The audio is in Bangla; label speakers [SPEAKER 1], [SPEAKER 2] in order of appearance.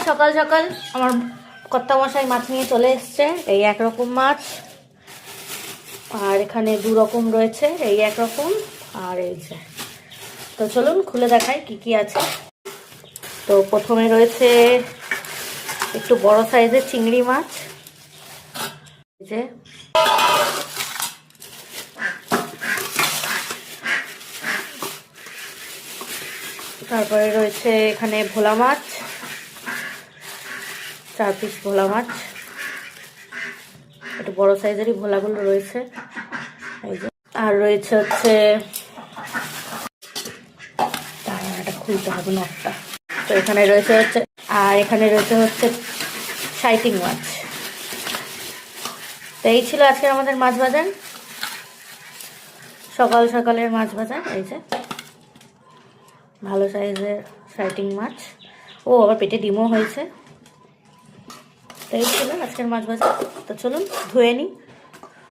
[SPEAKER 1] সকাল সকাল আমার কর্তামশাই মাছ নিয়ে চলে এসছে। এই একরকম মাছ, আর এখানে দু রকম রয়েছে, এই একরকম আর এই যে। তো চলুন খুলে দেখাই কি কি আছে। তো প্রথমে রয়েছে একটু বড় সাইজের চিংড়ি মাছ, এই যে। তারপরে রয়েছে এখানে ভোলা মাছ, 4 পিস ভোলা মাছ, একটু বড় সাইজেরই ভোলাগুলো রয়েছে, এই যে। আর রয়েছে হচ্ছে, এটা খুলতে হবে নটটা। তো এখানে রয়েছে হচ্ছে, আর এখানে রয়েছে হচ্ছে সাইটিং মাছ। তো এই ছিল আজকে আমাদের মাছ বাজার, সকাল সকালের মাছ বাজার। এই যে ভালো সাইজের সাইটিং মাছ, ও আবার পেটে ডিমও হয়েছে। তো এই ছিল আজকের মাছ বাজার। তো চলুন ধুয়ে নিই।